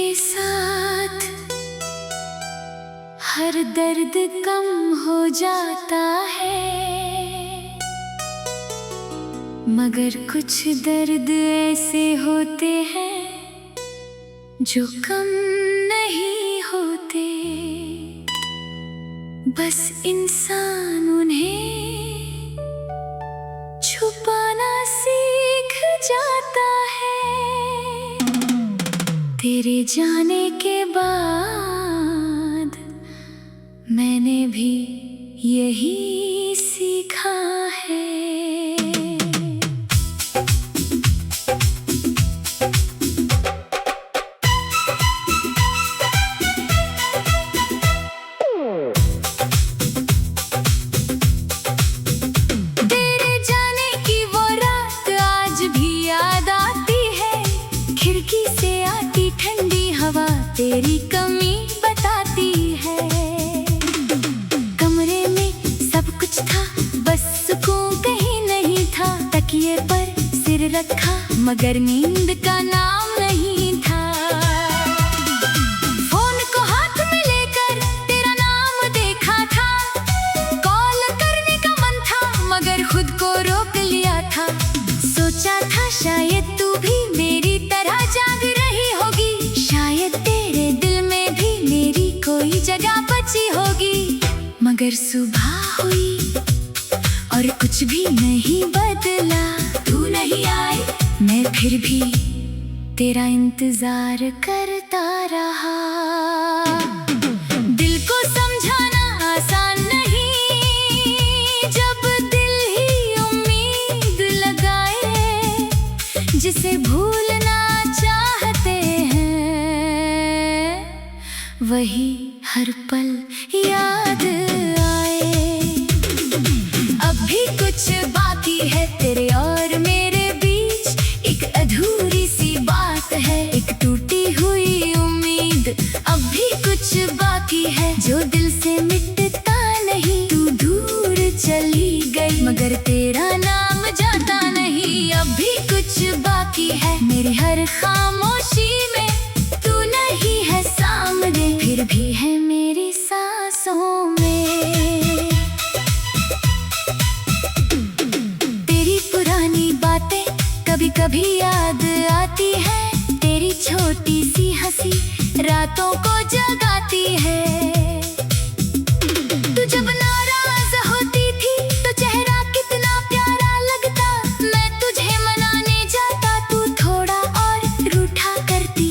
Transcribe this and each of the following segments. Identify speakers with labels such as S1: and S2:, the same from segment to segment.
S1: तेरे साथ हर दर्द कम हो जाता है, मगर कुछ दर्द ऐसे होते हैं जो कम नहीं होते। बस इंसान उन्हें छुपाना सीख जाता है। तेरे जाने के बाद मैंने भी यही सीखा है। तेरे जाने की वो रात आज भी याद आती है। खिड़की से आती ठंडी हवा तेरी कमी बताती है। कमरे में सब कुछ था, बस सुकून कहीं नहीं था। तकिए पर सिर रखा मगर नींद का नाम नहीं था। फोन को हाथ में लेकर तेरा नाम देखा था। कॉल करने का मन था मगर खुद को रोक लिया था। सोचा था शायद तू भी मेरी तरह जाग रही होगी। शायद तेरे दिल में भी मेरी कोई जगह बची होगी। मगर सुबह हुई और कुछ भी नहीं बदला। तू नहीं आई, मैं फिर भी तेरा इंतजार करता रहा। दिल को समझाना आसान नहीं, जब दिल ही उम्मीद लगाए। जिसे भूलना चाहते हैं वही हर पल याद आए। अब भी कुछ बाकी है तेरे और मेरे बीच। एक अधूरी सी बात है, एक टूटी हुई उम्मीद। अब भी कुछ बाकी है जो दिल से मिटता नहीं। तू दूर चली गई मगर तेरा नाम जाता नहीं। अब भी कुछ बाकी है मेरी हर खामोशी में। तू नहीं है सामने फिर भी है मेरी सांसों में। तेरी पुरानी बातें कभी कभी याद आती है। तेरी छोटी सी हंसी रातों को जगाती है। तू जब नाराज होती थी तो चेहरा कितना प्यारा लगता। मैं तुझे मनाने जाता, तू थोड़ा और रूठा करती।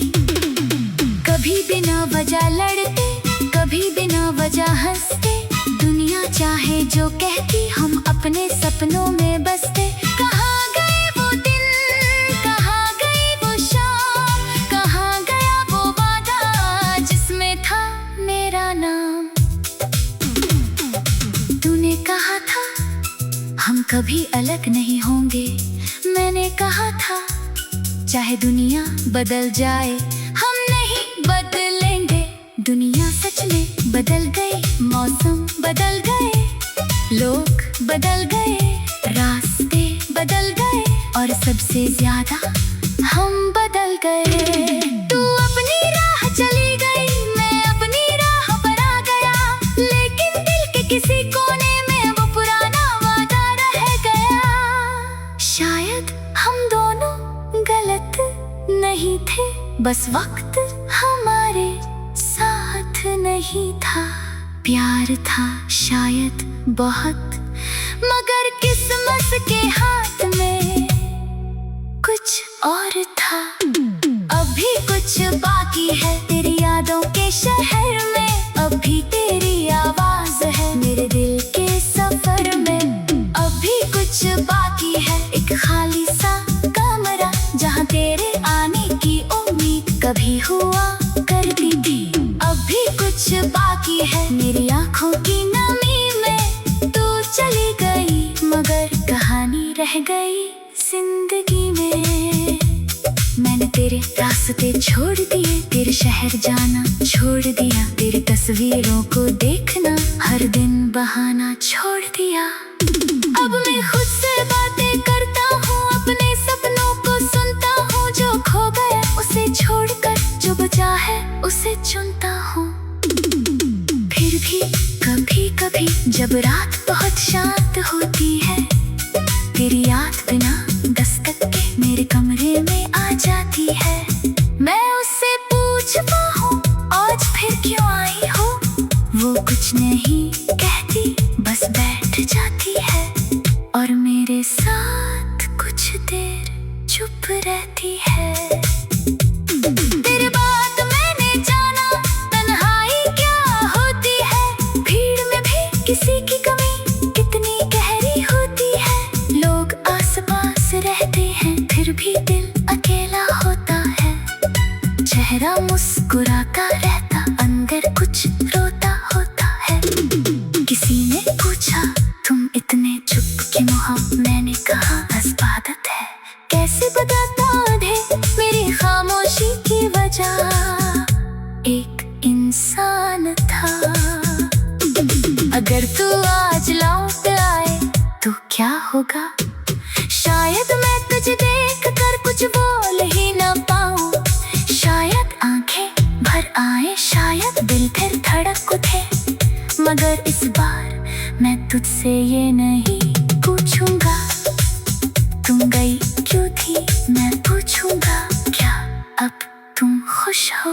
S1: कभी बिना वजह लड़ते, कभी बिना वजह हंसते। दुनिया चाहे जो कहती, हम अपने सपनों में बसते। कहाँ गए वो दिन, कहाँ गई वो शाम, कहाँ गया वो वादा जिसमें था मेरा नाम। तूने कहा था हम कभी अलग नहीं होंगे। मैंने कहा था चाहे दुनिया बदल जाए हम नहीं बदलेंगे। दुनिया सच में बदल गई, मौसम बदल गए, लोग बदल गए, रास्ते बदल गए और सबसे ज्यादा हम बदल गए। तू अपनी राह चली गई, मैं अपनी राह पर आ गया। लेकिन दिल के किसी कोने में वो पुराना वादा रह गया। शायद हम दोनों गलत नहीं थे, बस वक्त हमारे साथ नहीं था। प्यार था शायद बहुत, मगर किस्मत के हाथ में कुछ और था। अभी कुछ बाकी है तेरी यादों के शहर में। अभी तेरी आवाज है मेरे दिल के सफर में। अभी कुछ बाकी है एक खाली सा कमरा, जहाँ तेरे आने की उम्मीद कभी हुआ करती थी। अभी कुछ बाकी है मेरी आँखों की नमी में। तू चली गई मगर कहानी रह गई जिंदगी में। मैंने तेरे रास्ते छोड़ दिए, तेरे शहर जाना छोड़ दिया। तेरी तस्वीरों को देखना हर दिन बहाना छोड़ दिया। अब मैं खुद से बातें करता हूँ, अपने सपनों को सुनता हूँ। जो खो गया उसे छोड़कर जो बचा है उसे चुनता हूँ। फिर भी कभी कभी जब रात बहुत शांत होती है, तेरी याद बिना दस्तक के मेरे कमरे में आ जाती है। मैं उससे पूछता हूँ आज फिर क्यों आई हो, वो कुछ नहीं कहती, बस बैठ जाती है और मेरे साथ कुछ देर चुप रहती है। तेरे बाद मैंने जाना तन्हाई क्या होती है, भीड़ में भी किसी की कमी कितनी गहरी होती है। लोग आसपास रहते हैं फिर भी दिल अकेला होता है। चेहरा मुस्कुराता रहता, अंदर कुछ रोता होता है। किसी ने पूछा तुम इतने चुप क्यों हो, मैंने कहा बस आदत है। कैसे बताता दे मेरी खामोशी की वजह। एक इंसान था, अगर तू आज लौट आए तो क्या होगा। शायद मैं तुझे देख कर कुछ बोल ही ना पाऊं, शायद आंखें भर आए, शायद दिल फिर धड़क उठे। मगर इस बार मैं तुझसे ये नहीं पूछूंगा तुम गई क्यों थी, मैं पूछूंगा क्या अब तुम खुश हो।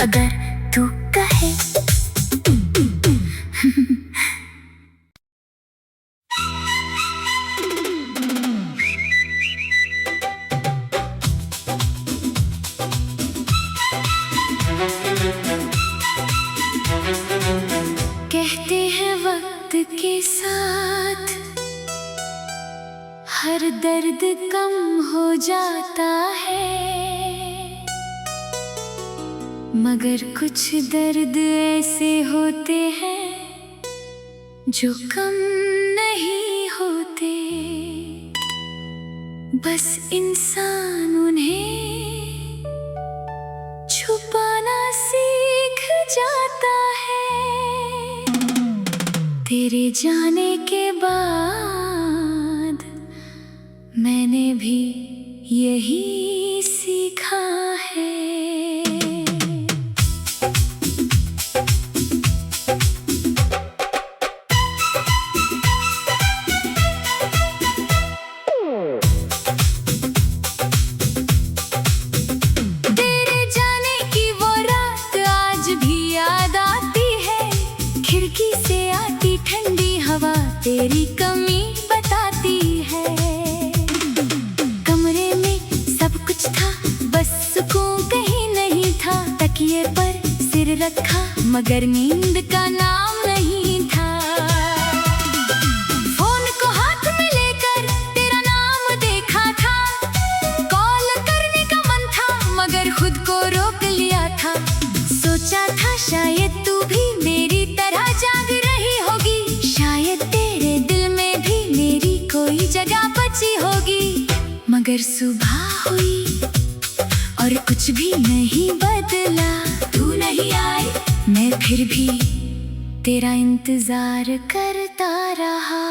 S1: अगर तू कहे कहते हैं वक्त के साथ हर दर्द कम हो जाता है, मगर कुछ दर्द ऐसे होते हैं जो कम नहीं होते। बस इंसान उन्हें छुपाना सीख जाता है। तेरे जाने के बाद मैंने भी यही सीखा है। तेरे जाने की वो रात आज भी याद आती है, खिड़की से आती ठंडी हवा तेरी कमी बताती है। कमरे में सब कुछ था, बस सुकून कहीं नहीं था। तकिए पर सिर रखा मगर नींद का नाम नहीं था। फोन को हाथ में लेकर तेरा नाम देखा था, कॉल करने का मन था मगर खुद को रोक लिया था। सोचा था शायद तू भी मेरी तरह जाग रही होगी, शायद तेरे दिल में भी मेरी कोई जगह बची होगी। मगर सुबह हुई और कुछ भी नहीं बदला। तू नहीं आई, मैं फिर भी तेरा इंतजार करता रहा।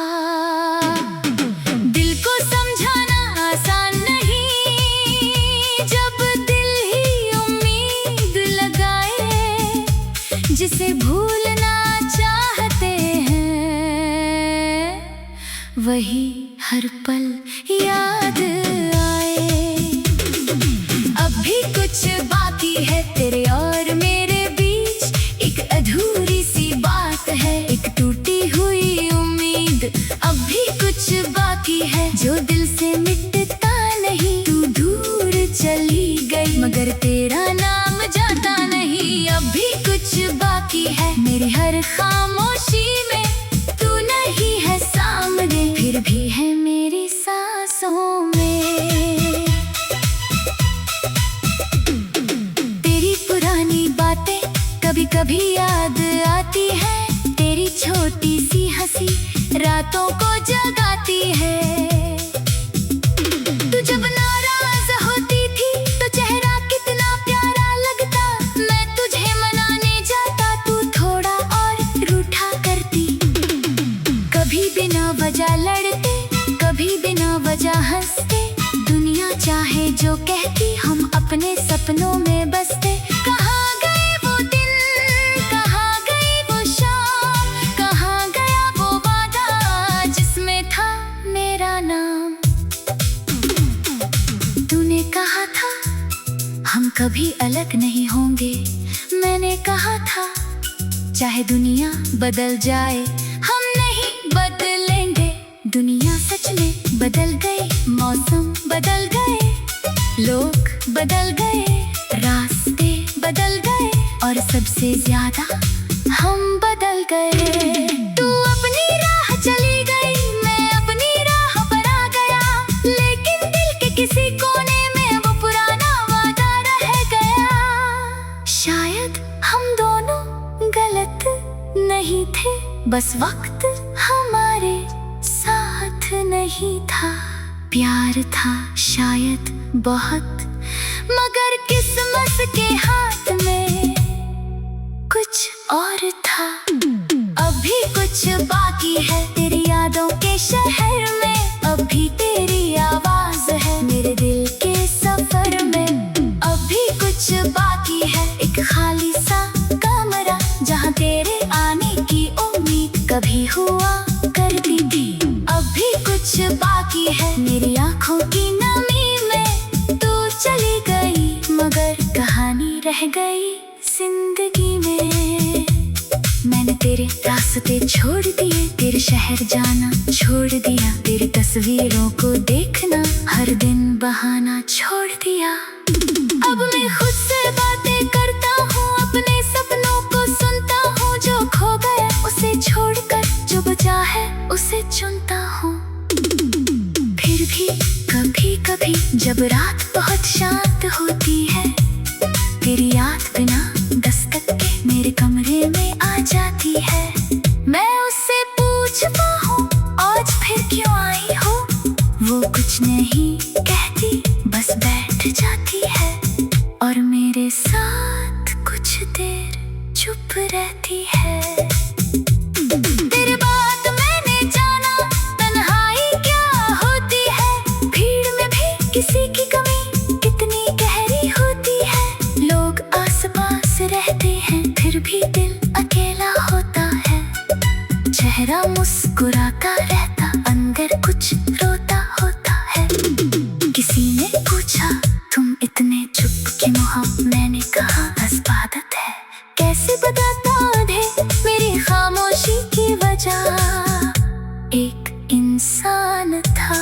S1: दिल को समझाना आसान नहीं, जब दिल ही उम्मीद लगाए। जिसे भूलना चाहते हैं वही हर पल याद आए। अब भी कुछ बाकी है तेरे और मेरे बीच, एक अधूरी सी बात है, एक टूटी हुई उम्मीद। अब भी कुछ बाकी है जो दिल से मिटता नहीं। तू दूर चली गई मगर तेरा नाम जाता नहीं। अब भी कुछ बाकी है मेरी हर खामोशी में, तू नहीं है सामने फिर भी है मेरी सांसों में। तेरी पुरानी बातें कभी कभी याद आती है, तेरी छोटी सी हंसी रातों को जगाती है। तू जब नाराज होती थी तो चेहरा कितना प्यारा लगता, मैं तुझे मनाने जाता तू थोड़ा और रूठा करती। कभी बिना वजह लड़ते, कभी बिना वजह हंसते, दुनिया चाहे जो कहती हम अपने सपनों में बसते। कहाँ कभी अलग नहीं होंगे। मैंने कहा था चाहे दुनिया बदल जाए हम नहीं बदलेंगे। दुनिया सच में बदल गई, मौसम बदल गए, लोग बदल गए, रास्ते बदल गए और सबसे ज्यादा हम बदल गए। तू अपनी राह चली गई, मैं अपनी राह पर आ गया, लेकिन दिल के किसी कोने में वो पुराना वादा रह गया। शायद हम दोनों गलत नहीं थे, बस वक्त हमारे साथ नहीं था। प्यार था शायद बहुत, मगर किस्मत के हाथ में कुछ और था। अभी कुछ बाकी है तेरी यादों के शहर में, अभी तेरी आवाज है मेरे दिल के सफर में। अभी कुछ बाकी है एक खाली सा कमरा, जहाँ तेरे आने की उम्मीद कभी हुआ करती थी। अभी कुछ बाकी है मेरी आँखों की नमी में, तू चली गई मगर कहानी रह गई जिंदगी में। मैंने तेरे रास्ते छोड़ दिए, तेरे शहर जाना छोड़ दिया, तेरी तस्वीरों को देखना हर दिन बहाना छोड़ दिया। अब मैं खुद से बातें करता हूँ, अपने सपनों को सुनता हूँ, जो खो गया उसे छोड़कर जो बचा है उसे चुनता हूँ। फिर भी कभी कभी जब रात बहुत शांत होती है, तेरी याद बिना दस्तक के मेरे कमरे में आ जाती है। मैं उससे पूछता हूँ आज फिर क्यों आई हो, वो कुछ नहीं कहती, बस बैठ जाती है और मेरे साथ कुछ देर चुप रहती है। तेरी बात मैंने जाना, तन्हाई क्या होती है, भीड़ में भी किसी की कमी कितनी गहरी होती है। लोग आसपास रहते हैं फिर भी दिल अकेला होता है, चेहरा मुस्कुराता रहता अंदर कुछ रोता होता है। किसी ने पूछा तुम इतने चुप क्यों हो, मैंने कहा बस आदत है, कैसे बताता दे मेरी खामोशी की वजह। एक इंसान था,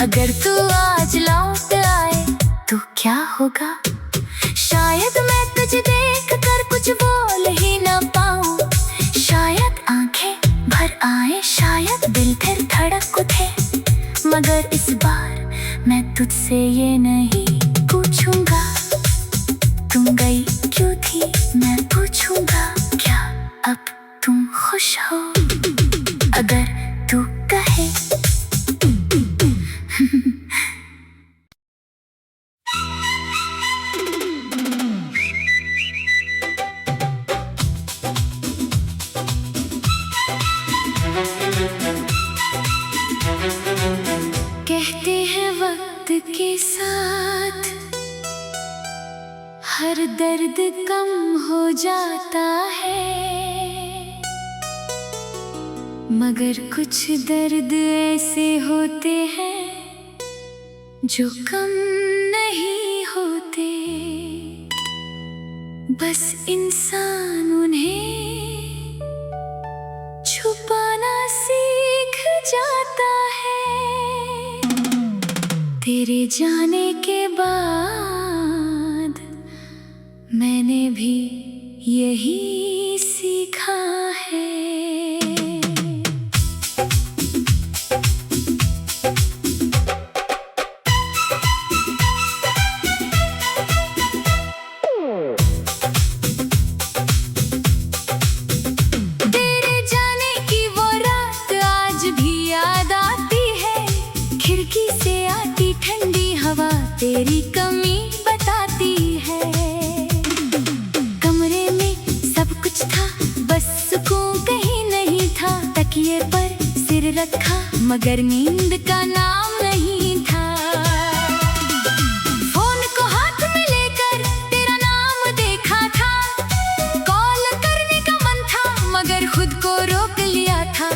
S1: अगर तू आज लौट आए तो क्या होगा, शायद मैं तुझे देख कर कुछ बोल ही ना पाऊं, शायद आंखें भर आए, शायद दिल फिर धड़क उठे, मगर इस बार मैं तुझसे ये नहीं पूछूंगा तुम गई क्यों थी, मैं पूछूंगा क्या अब तुम खुश हो, अगर तू कहे। कहते हैं वक्त के साथ हर दर्द कम हो जाता है, मगर कुछ दर्द ऐसे होते हैं जो कम नहीं होते, बस इंसान उन्हें छुपाना सीख जाता है। तेरे जाने के बाद मैंने भी यही सीखा है। तेरे जाने की वो रात आज भी याद आती है, खिड़की से आती ठंडी हवा तेरी कमी बताती है। कमरे में सब कुछ था, बस सुकून कहीं नहीं था, तकिए पर सिर रखा मगर नींद का नाम नहीं था। फोन को हाथ में लेकर तेरा नाम देखा था, कॉल करने का मन था मगर खुद को रोक लिया था।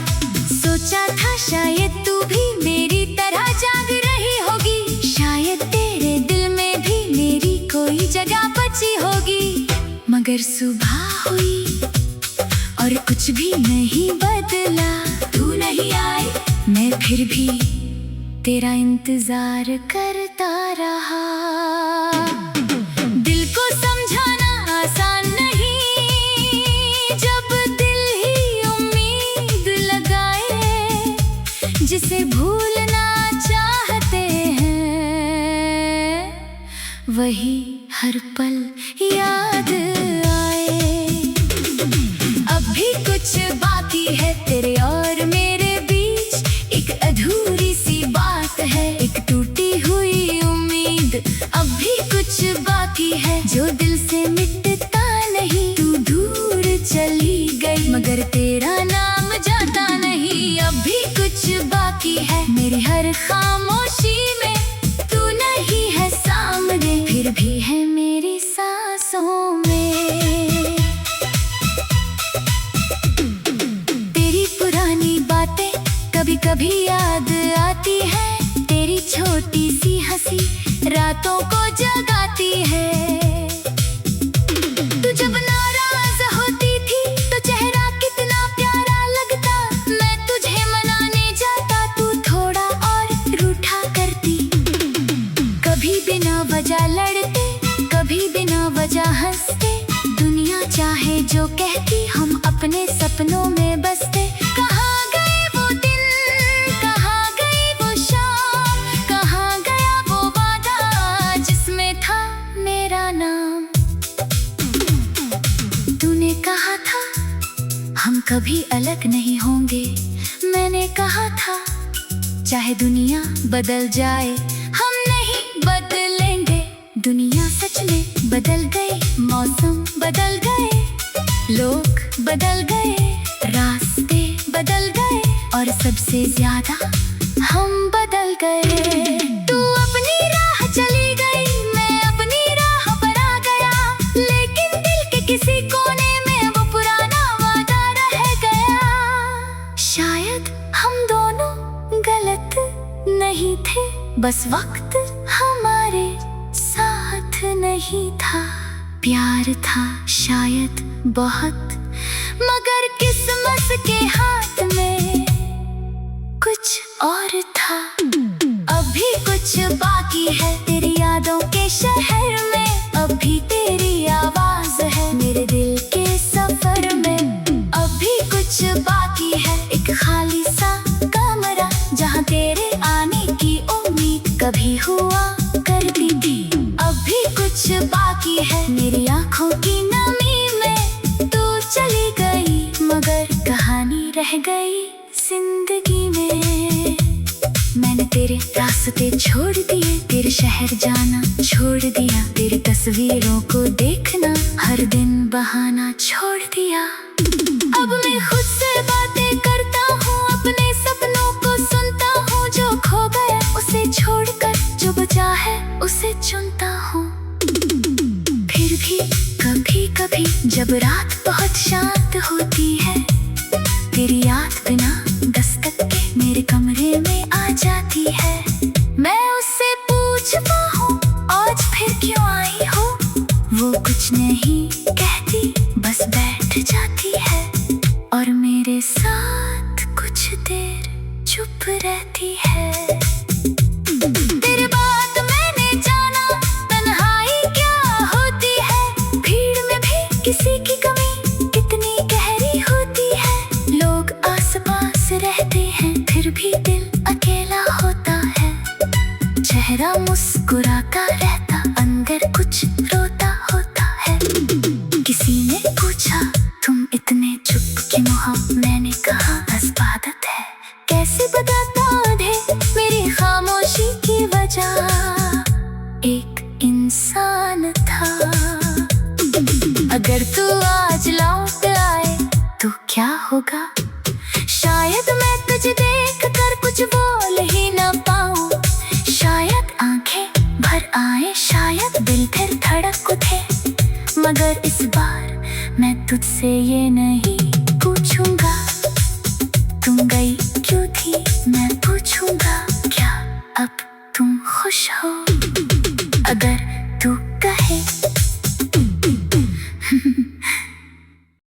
S1: सोचा था शायद तू भी मेरी तरह जाग रही होगी, शायद तेरे दिल में भी मेरी जगह बची होगी। मगर सुबह हुई और कुछ भी नहीं बदला। तू नहीं आई, मैं फिर भी तेरा इंतजार करता रहा। दिल को समझाना आसान नहीं, जब दिल ही उम्मीद लगाए। जिसे भूलना चाहते हैं, वही हर पल याद आए। अब भी कुछ बाकी है तेरे और मेरे बीच, एक अधूरी सी बात है, एक टूटी हुई उम्मीद। अब भी कुछ बाकी है जो दिल से मिटता नहीं। तू दूर चली गई मगर तेरा नाम जाता नहीं। अब भी कुछ बाकी है मेरी हर खामोशी में, तू नहीं है सामने फिर भी है मेरी सांसों में। तेरी पुरानी बातें कभी कभी याद आती है, तेरी छोटी सी हंसी रातों को जगाती है। तू जब नाराज होती थी तो चेहरा कितना प्यारा लगता। मैं तुझे मनाने जाता, तू थोड़ा और रूठा करती। कभी बिना वजह लड़ते, कभी बिना वजह हंसते। दुनिया चाहे जो कहती, हम अपने सपनों में बसते। कहाँ गए वो दिन, कहाँ गई वो शाम, कहाँ गया वो वादा जिसमें था मेरा नाम। तूने कहा था हम कभी अलग नहीं होंगे, मैंने कहा था चाहे दुनिया बदल जाए हम नहीं बदलेंगे। दुनिया सच में बदल गई, मौसम बदल गए, लोग बदल गए, रास्ते बदल गए और सबसे ज्यादा हम बदल गए। तू अपनी राह चली गई, मैं अपनी राह पर आ गया, लेकिन दिल के किसी कोने में वो पुराना वादा रह गया। शायद हम दोनों गलत नहीं थे, बस वक्त हमारे साथ नहीं था। प्यार था शायद बहुत, मगर किस्मत के हाथ में कुछ और था। अभी कुछ बाकी है तेरी यादों के शहर में, अभी तेरी आवाज है मेरे दिल के सफर में। अभी कुछ बाकी है एक खाली सा कमरा, जहाँ तेरे आने की उम्मीद कभी हुआ करती थी। अभी कुछ बाकी है मेरी आंखों की नमी में, तू चली गई मगर कहानी रह गई जिंदगी में। मैंने तेरे रास्ते छोड़ दिए, तेरे शहर जाना छोड़ दिया, तेरी तस्वीरों को देखना हर दिन बहाना छोड़ दिया। अब मैं खुद से बातें करता हूँ, अपने सपनों को सुनता हूँ। जो खो गया उसे छोड़कर जो बचा है उसे चुनता हूँ। फिर भी कभी कभी जब रात बहुत शांत होती है, तेरी याद बिना दस्तक के मेरे कमरे में आ जाती है। मैं उससे पूछता हूँ आज फिर क्यों आई हो, वो कुछ नहीं कहती बस बैठ जाती है और मेरे साथ कुछ देर चुप रहती है। तेरी बात मैंने जाना, तन्हाई क्या होती है, भीड़ में भी किसी की कमी कितनी गहरी होती है। लोग आसपास रहते हैं फिर भी दिल अकेला होता है। चेहरा मुस्कुराता रहता, अंदर कुछ रोता होता है। किसी ने पूछा तुम इतने चुप क्यों हो, मैंने कहा बस आदत है। कैसे बताता दे मेरी खामोशी की वजह, एक इंसान था। अगर तू आज लौट आए तो क्या होगा, शायद मैं तुझे देख कर कुछ बोल ही ना पाऊं। शायद आंखें भर आए, शायद दिल फिर धड़क उठे, मगर इस बार मैं तुझसे ये नहीं पूछूंगा तुम गई क्यों थी, मैं पूछूंगा क्या अब तुम खुश हो। अगर